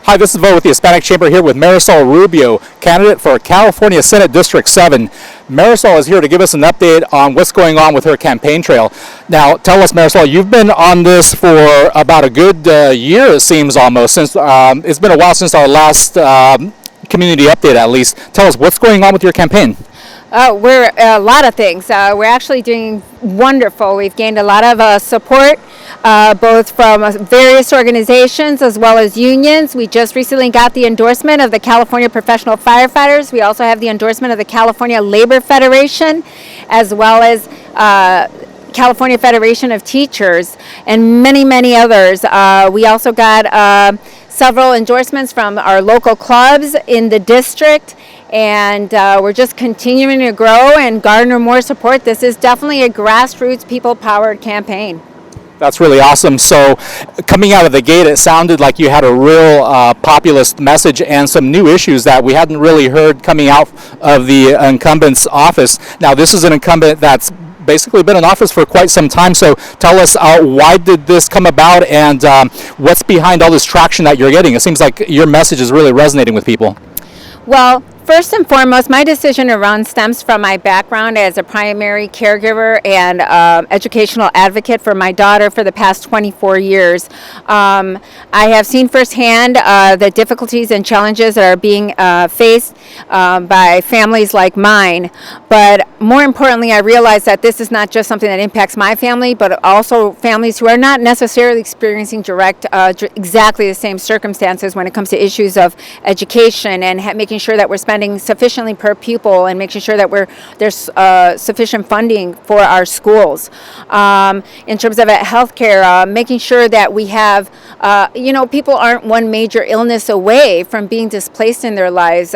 Hi, this is Evodio with the Hispanic Chamber here with Marisol Rubio, candidate for California Senate District 7. Marisol is here to give us an update on what's going on with her campaign trail. Now, tell us, Marisol, you've been on this for about a good year, it seems almost, since it's been a while since our last community update, at least. Tell us, what's going on with your campaign? We're a lot of things. We're actually doing wonderful. We've gained a lot of support, both from various organizations as well as unions. We just recently got the endorsement of the California Professional Firefighters. We also have the endorsement of the California Labor Federation, as well as California Federation of Teachers, and many, many others. We also got several endorsements from our local clubs in the district, and we're just continuing to grow and garner more support. This is definitely a grassroots, people-powered campaign. That's really awesome. So coming out of the gate, it sounded like you had a real populist message and some new issues that we hadn't really heard coming out of the incumbent's office. Now, this is an incumbent that's basically been in office for quite some time. So tell us, why did this come about, and what's behind all this traction that you're getting? It seems like your message is really resonating with people. Well, first and foremost, my decision to run stems from my background as a primary caregiver and educational advocate for my daughter for the past 24 years. I have seen firsthand the difficulties and challenges that are being faced by families like mine. But more importantly, I realize that this is not just something that impacts my family, but also families who are not necessarily experiencing exactly the same circumstances when it comes to issues of education and making sure that we're spending sufficiently per pupil and making sure that there's sufficient funding for our schools. In terms of healthcare, making sure that we have, people aren't one major illness away from being displaced in their lives.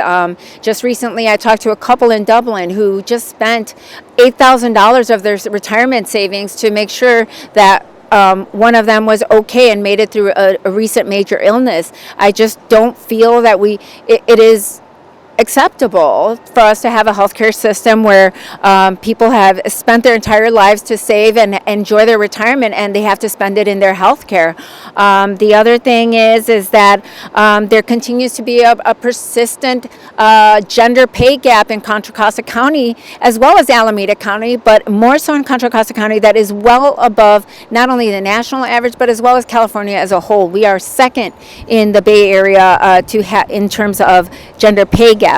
Just recently, I talked to a couple in Dublin who just spent $8,000 of their retirement savings to make sure that one of them was okay and made it through a recent major illness. I just don't feel that it is acceptable for us to have a healthcare system where people have spent their entire lives to save and enjoy their retirement, and they have to spend it in their healthcare. The other thing is that there continues to be a persistent gender pay gap in Contra Costa County as well as Alameda County, but more so in Contra Costa County, that is well above not only the national average but as well as California as a whole. We are second in the Bay Area in terms of gender pay gap.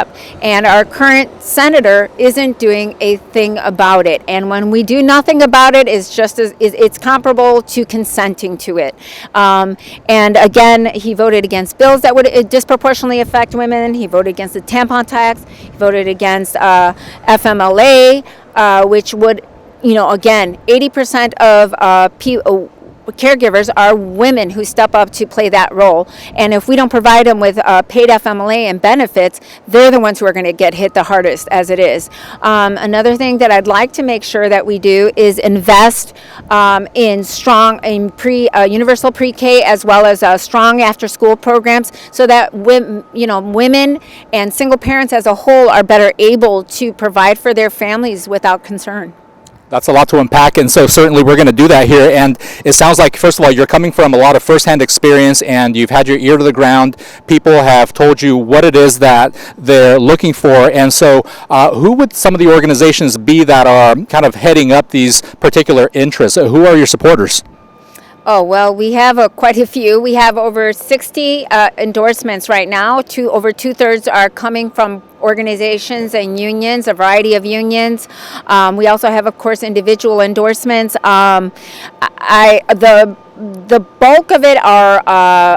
And our current senator isn't doing a thing about it. And when we do nothing about it, it's comparable to consenting to it. And again, he voted against bills that would disproportionately affect women. He voted against the tampon tax. He voted against FMLA, which would, again, 80% of caregivers are women who step up to play that role, and if we don't provide them with paid FMLA and benefits, they're the ones who are going to get hit the hardest as it is. Another thing that I'd like to make sure that we do is invest in universal pre-K as well as strong after-school programs, so that women and single parents as a whole are better able to provide for their families without concern. That's a lot to unpack, and so certainly we're going to do that here. And it sounds like, first of all, you're coming from a lot of firsthand experience, and you've had your ear to the ground. People have told you what it is that they're looking for. And so who would some of the organizations be that are kind of heading up these particular interests? Who are your supporters? Oh, well, we have quite a few. We have over 60 endorsements right now. Over two-thirds are coming from organizations and unions, a variety of unions. We also have, of course, individual endorsements. The bulk of it are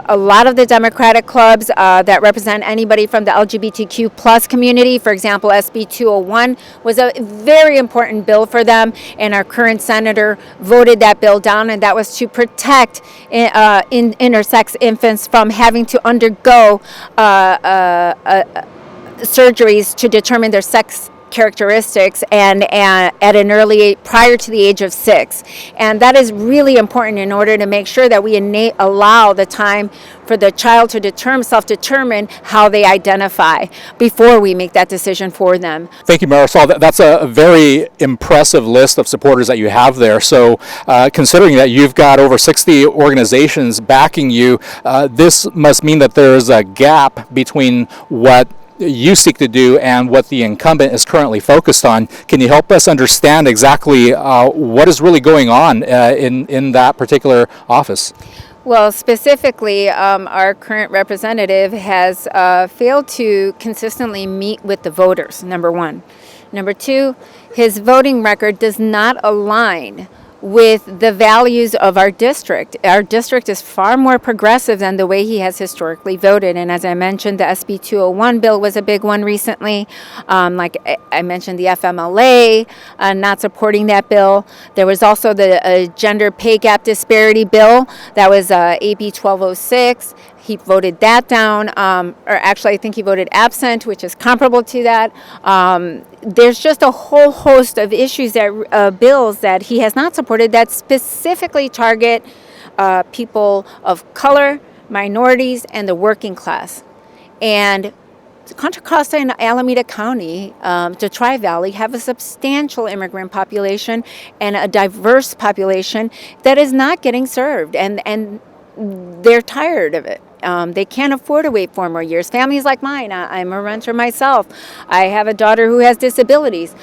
a lot of the Democratic clubs that represent anybody from the LGBTQ plus community. For example, SB 201 was a very important bill for them, and our current senator voted that bill down, and that was to protect intersex infants from having to undergo surgeries to determine their sex characteristics and at an early prior to the age of 6, and that is really important in order to make sure that we allow the time for the child to self-determine how they identify before we make that decision for them. Thank you, Marisol. That's a very impressive list of supporters that you have there. So considering that you've got over 60 organizations backing you, this must mean that there's a gap between what you seek to do and what the incumbent is currently focused on. Can you help us understand exactly what is really going on in that particular office? Well, specifically, our current representative has failed to consistently meet with the voters, number one. Number two, his voting record does not align with the values of our district. Our district is far more progressive than the way he has historically voted. And as I mentioned, the SB 201 bill was a big one recently. Like I mentioned, the FMLA, not supporting that bill. There was also the gender pay gap disparity bill. That was AB 1206. He voted that down, or actually I think he voted absent, which is comparable to that. There's just a whole host of issues, bills that he has not supported that specifically target people of color, minorities, and the working class. And Contra Costa and Alameda County, the Tri-Valley, have a substantial immigrant population and a diverse population that is not getting served, and they're tired of it. They can't afford to wait 4 more years. Families like mine, I'm a renter myself. I have a daughter who has disabilities.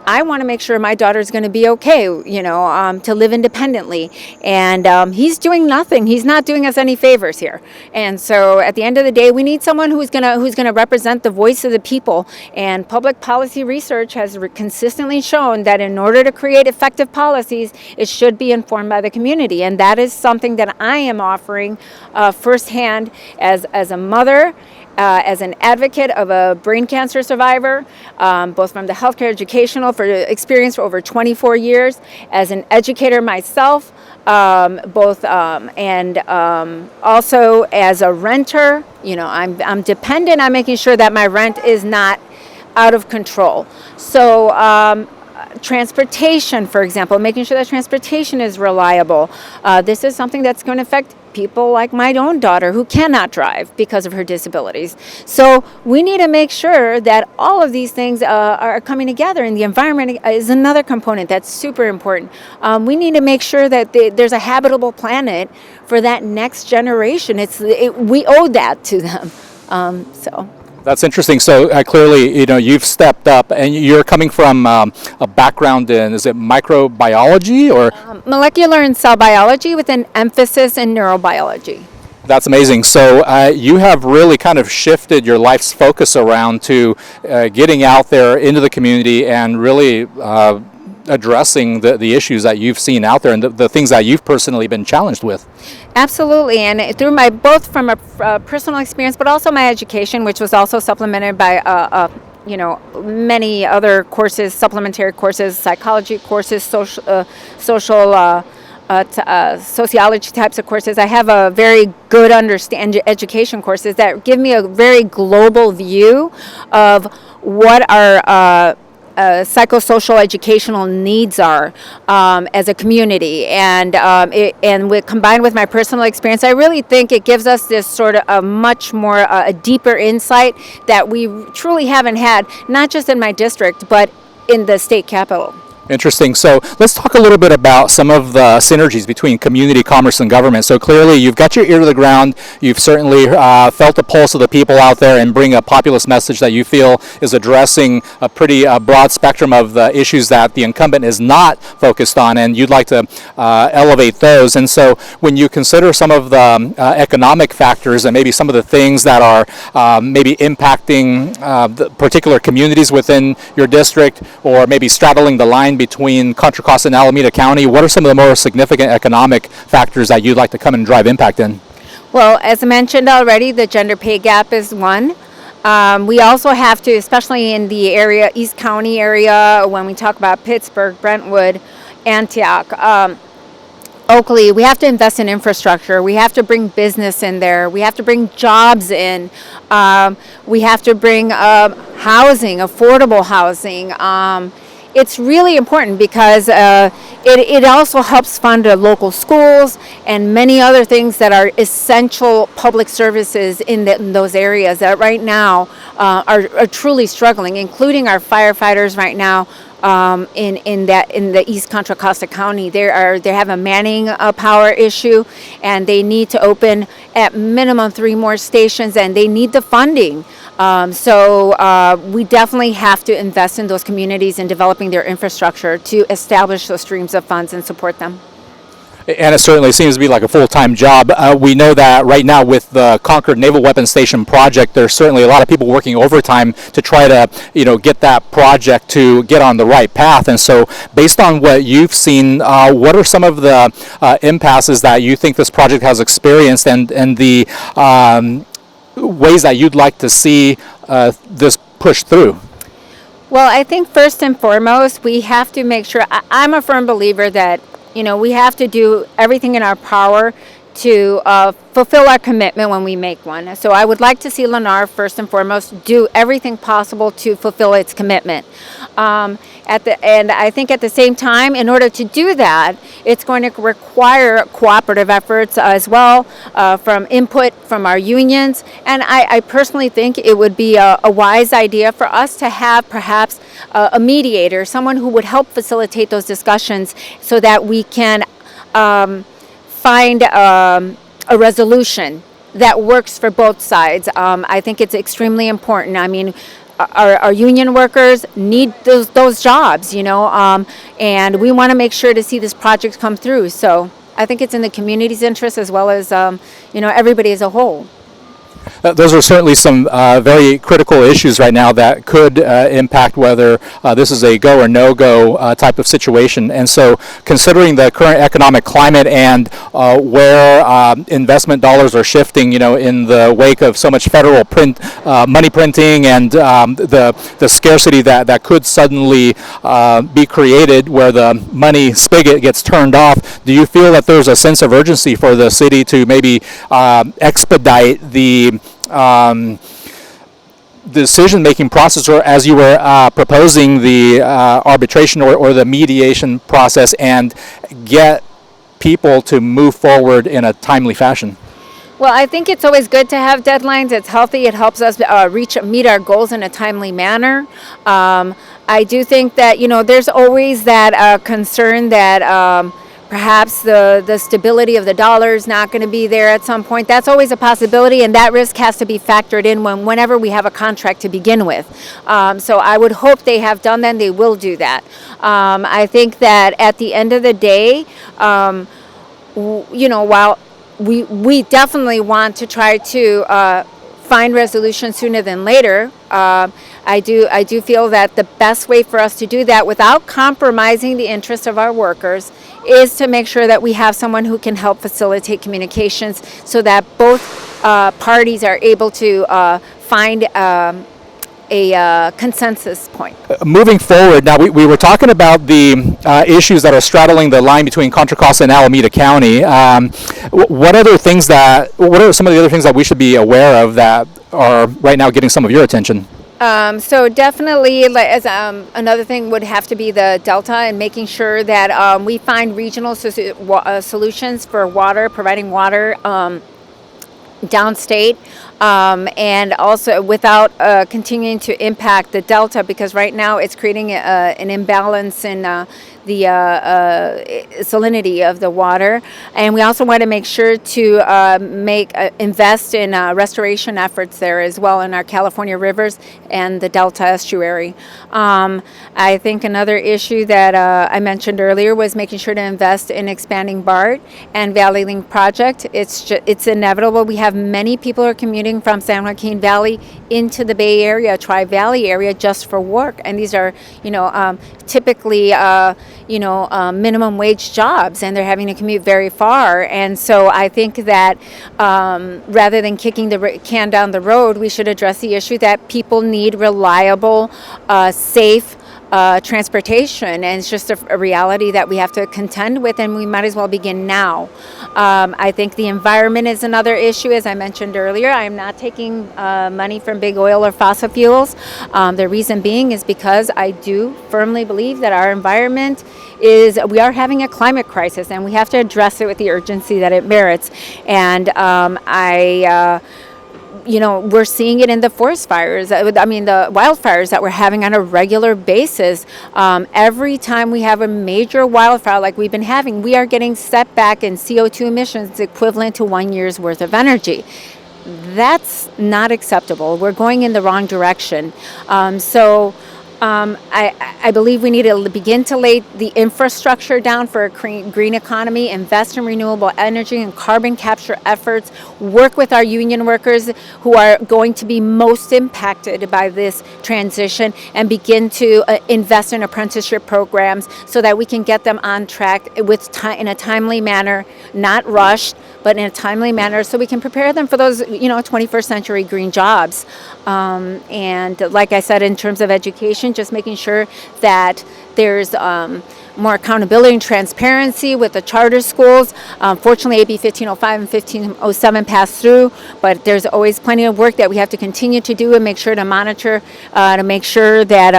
I want to make sure my daughter's going to be okay, to live independently. And he's doing nothing. He's not doing us any favors here. And so at the end of the day, we need someone who's going to represent the voice of the people. And public policy research has consistently shown that in order to create effective policies, it should be informed by the community. And that is something that I am offering firsthand as a mother, as an advocate of a brain cancer survivor, both from the healthcare educational experience for over 24 years, as an educator myself, and also as a renter. I'm dependent on making sure that my rent is not out of control. So transportation, for example, making sure that transportation is reliable. This is something that's going to affect people like my own daughter who cannot drive because of her disabilities. So we need to make sure that all of these things are coming together, and the environment is another component that's super important. We need to make sure that there's a habitable planet for that next generation. We owe that to them. That's interesting. So clearly, you've stepped up, and you're coming from a background in, is it microbiology or? Molecular and cell biology with an emphasis in neurobiology. That's amazing. So you have really kind of shifted your life's focus around to getting out there into the community and really addressing the issues that you've seen out there and the things that you've personally been challenged with. Absolutely, and through both from a personal experience, but also my education, which was also supplemented by many other courses, supplementary courses, psychology courses, sociology types of courses. I have a very good education courses that give me a very global view of what our psychosocial educational needs are as a community, and combined with my personal experience, I really think it gives us this sort of a much more a deeper insight that we truly haven't had, not just in my district, but in the state capitol. Interesting. So let's talk a little bit about some of the synergies between community, commerce, and government. So clearly you've got your ear to the ground. You've certainly felt the pulse of the people out there and bring a populist message that you feel is addressing a pretty broad spectrum of the issues that the incumbent is not focused on, and you'd like to elevate those. And so when you consider some of the economic factors and maybe some of the things that are maybe impacting the particular communities within your district, or maybe straddling the line between Contra Costa and Alameda County, what are some of the more significant economic factors that you'd like to come and drive impact in? Well, as I mentioned already, the gender pay gap is one. We also have to, especially in the area, East County area, when we talk about Pittsburgh, Brentwood, Antioch, Oakley, we have to invest in infrastructure. We have to bring business in there. We have to bring jobs in. We have to bring housing, affordable housing. It's really important because it also helps fund local schools and many other things that are essential public services in those areas that right now are truly struggling, including our firefighters right now. In the East Contra Costa County, they have a manning power issue, and they need to open at minimum 3 more stations, and they need the funding. So we definitely have to invest in those communities and developing their infrastructure to establish those streams of funds and support them. And it certainly seems to be like a full-time job. We know that right now with the Concord Naval Weapons Station project, there's certainly a lot of people working overtime to try to, get that project to get on the right path. And so, based on what you've seen, what are some of the impasses that you think this project has experienced, and the ways that you'd like to see this pushed through? Well, I think first and foremost, we have to make sure. I'm a firm believer that we have to do everything in our power to fulfill our commitment when we make one. So I would like to see Lennar, first and foremost, do everything possible to fulfill its commitment. And I think at the same time, in order to do that, it's going to require cooperative efforts as well, from input from our unions. And I personally think it would be a wise idea for us to have perhaps a mediator, someone who would help facilitate those discussions so that we can find a resolution that works for both sides. I think it's extremely important. I mean, our union workers need those jobs, and we want to make sure to see this project come through. So I think it's in the community's interest as well as, everybody as a whole. Those are certainly some very critical issues right now that could impact whether this is a go or no-go type of situation. And so, considering the current economic climate and where investment dollars are shifting, in the wake of so much federal money printing and the scarcity that could suddenly be created where the money spigot gets turned off, do you feel that there's a sense of urgency for the city to maybe expedite the decision-making process, or as you were proposing the arbitration or the mediation process, and get people to move forward in a timely fashion? Well, I think it's always good to have deadlines. It's healthy. It helps us meet our goals in a timely manner. I do think that, there's always that concern that perhaps the stability of the dollar is not going to be there at some point. That's always a possibility, and that risk has to be factored in whenever we have a contract to begin with. So I would hope they have done that, and they will do that. I think that at the end of the day, while we definitely want to try to find resolution sooner than later, I do feel that the best way for us to do that without compromising the interests of our workers is to make sure that we have someone who can help facilitate communications so that both parties are able to find a consensus point. Moving forward, now we were talking about the issues that are straddling the line between Contra Costa and Alameda County. What are some of the other things that we should be aware of that are right now getting some of your attention? So definitely, as another thing would have to be the Delta and making sure that we find regional solutions for water, providing water downstate, and also without continuing to impact the Delta, because right now it's creating an imbalance in the salinity of the water. And we also want to make sure to invest in restoration efforts there as well in our California rivers and the Delta estuary. I think another issue that I mentioned earlier was making sure to invest in expanding BART and Valley Link project. It's inevitable. We have many people who are commuting from San Joaquin Valley into the Bay Area, Tri-Valley area, just for work. And these are, typically, minimum wage jobs, and they're having to commute very far. And so I think that rather than kicking the can down the road, we should address the issue that people need reliable, safe transportation, and it's just a reality that we have to contend with, and we might as well begin now. I think the environment is another issue. As I mentioned earlier, I'm not taking money from big oil or fossil fuels. The reason being is because I do firmly believe that our environment we are having a climate crisis, and we have to address it with the urgency that it merits. And we're seeing it in the forest fires. The wildfires that we're having on a regular basis. Every time we have a major wildfire like we've been having, we are getting set back in CO2 emissions equivalent to 1 year's worth of energy. That's not acceptable. We're going in the wrong direction. I believe we need to begin to lay the infrastructure down for a green economy, invest in renewable energy and carbon capture efforts, work with our union workers who are going to be most impacted by this transition, and begin to invest in apprenticeship programs so that we can get them on track in a timely manner, not rushed, but in a timely manner, so we can prepare them for those 21st century green jobs. And like I said, in terms of education, just making sure that there's more accountability and transparency with the charter schools. Fortunately, AB 1505 and 1507 passed through, but there's always plenty of work that we have to continue to do and make sure to monitor to make sure that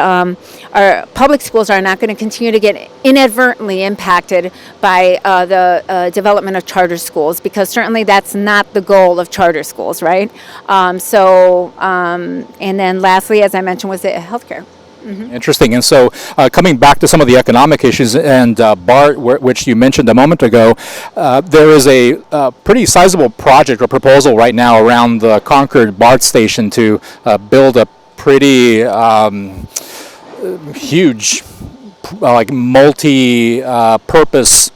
our public schools are not going to continue to get inadvertently impacted by the development of charter schools, because certainly that's not the goal of charter schools, right? And then lastly, as I mentioned, was the healthcare. Mm-hmm. Interesting. And so coming back to some of the economic issues, and BART, which you mentioned a moment ago, there is a pretty sizable project or proposal right now around the Concord BART station to build a pretty huge, multi-purpose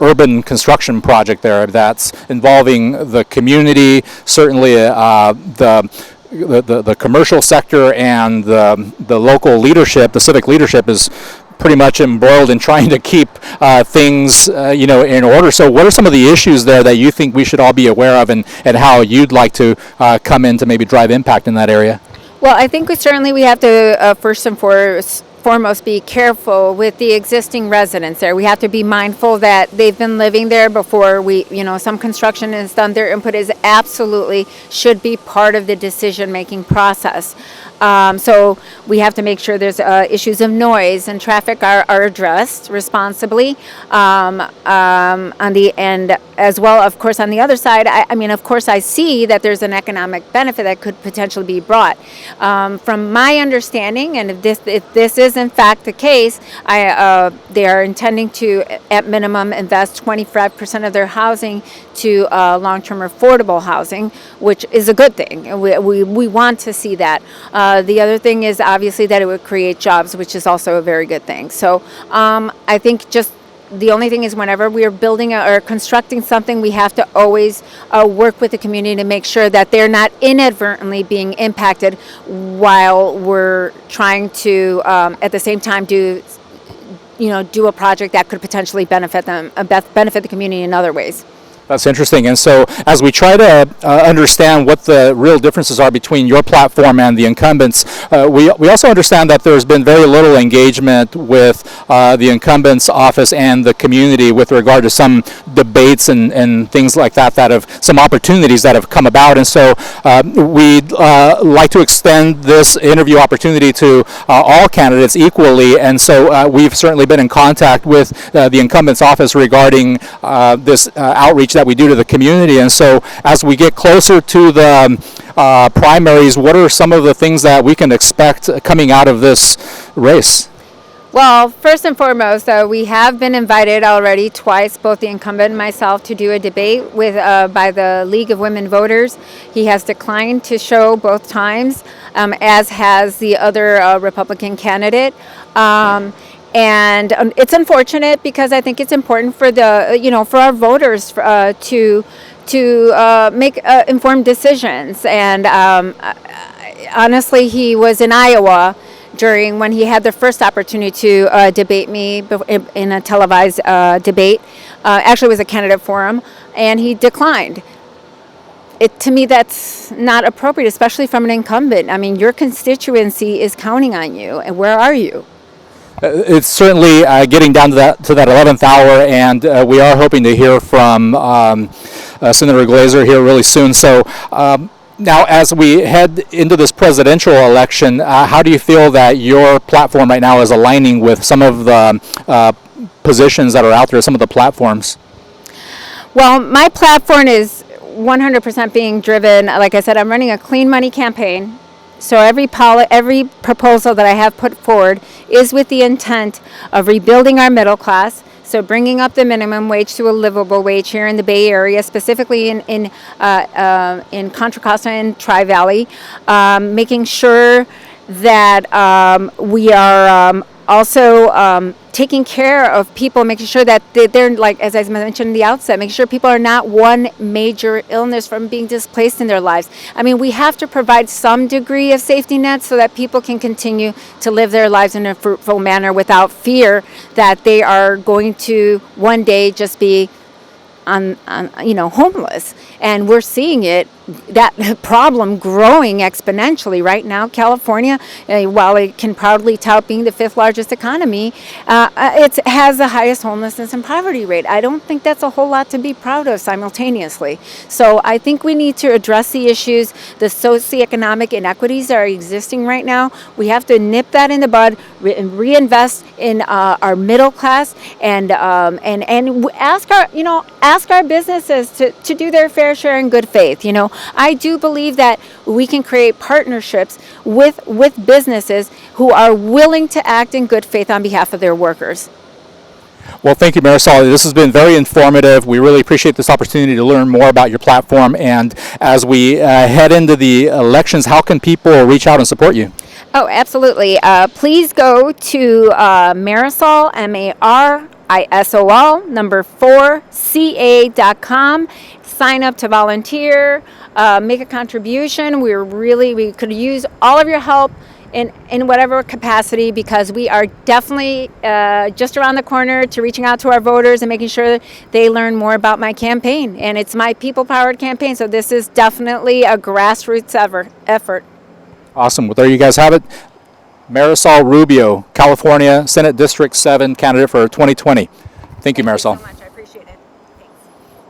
urban construction project there that's involving the community, certainly the commercial sector, and the local leadership. The civic leadership is pretty much embroiled in trying to keep things in order. So what are some of the issues there that you think we should all be aware of, and how you'd like to come in to maybe drive impact in that area? Well, I think we have to first and foremost be careful with the existing residents there. We have to be mindful that they've been living there before some construction is done. Their input absolutely should be part of the decision-making process. So we have to make sure there's issues of noise and traffic are addressed responsibly on the end, as well, of course, on the other side. Of course, I see that there's an economic benefit that could potentially be brought. From my understanding, and if this is in fact the case, they are intending to, at minimum, invest 25% of their housing to long-term affordable housing, which is a good thing. We want to see that. The other thing is obviously that it would create jobs, which is also a very good thing. So I think just the only thing is, whenever we are building or constructing something, we have to always work with the community to make sure that they're not inadvertently being impacted while we're trying to, at the same time, do a project that could potentially benefit the community in other ways. That's interesting. And so as we try to understand what the real differences are between your platform and the incumbents, we also understand that there's been very little engagement with the incumbents' office and the community with regard to some debates and things like that have some opportunities that have come about. And so we'd like to extend this interview opportunity to all candidates equally. And so we've certainly been in contact with the incumbents' office regarding this outreach that we do to the community. And so as we get closer to the primaries, what are some of the things that we can expect coming out of this race? Well, first and foremost, we have been invited already twice, both the incumbent and myself, to do a debate by the League of Women Voters. He has declined to show both times, as has the other Republican candidate. And it's unfortunate, because I think it's important for for our voters to make informed decisions. And honestly, he was in Iowa when he had the first opportunity to debate me in a televised debate. Actually, it was a candidate forum, and he declined. to me, that's not appropriate, especially from an incumbent. I mean, your constituency is counting on you, and where are you? It's certainly getting down to that 11th hour, and we are hoping to hear from Senator Glazer here really soon. So now, as we head into this presidential election, how do you feel that your platform right now is aligning with some of the positions that are out there, some of the platforms? Well, my platform is 100% being driven. Like I said, I'm running a clean money campaign. So every proposal that I have put forward is with the intent of rebuilding our middle class. So bringing up the minimum wage to a livable wage here in the Bay Area, specifically in Contra Costa and Tri-Valley, making sure that we are also taking care of people, making sure that they're, like as I mentioned in the outset, making sure people are not one major illness from being displaced in their lives. I mean, we have to provide some degree of safety net so that people can continue to live their lives in a fruitful manner without fear that they are going to one day just be homeless. And we're seeing that problem growing exponentially right now. California, while it can proudly tout being the 5th largest economy, it has the highest homelessness and poverty rate. I don't think that's a whole lot to be proud of simultaneously. So I think we need to address the issues, the socioeconomic inequities that are existing right now. We have to nip that in the bud, reinvest in our middle class, and ask our businesses to do their fair share in good faith. I do believe that we can create partnerships with businesses who are willing to act in good faith on behalf of their workers. Well, thank you, Marisol. This has been very informative. We really appreciate this opportunity to learn more about your platform. And as we head into the elections, how can people reach out and support you? Oh, absolutely. Please go to Marisol, MARISOL, number 4CA.com. Sign up to volunteer, make a contribution. We could use all of your help in whatever capacity, because we are definitely just around the corner to reaching out to our voters and making sure they learn more about my campaign. And it's my people-powered campaign, so this is definitely a grassroots effort. Awesome. Well, there you guys have it. Marisol Rubio, California Senate District 7 candidate for 2020. Thank you, Marisol.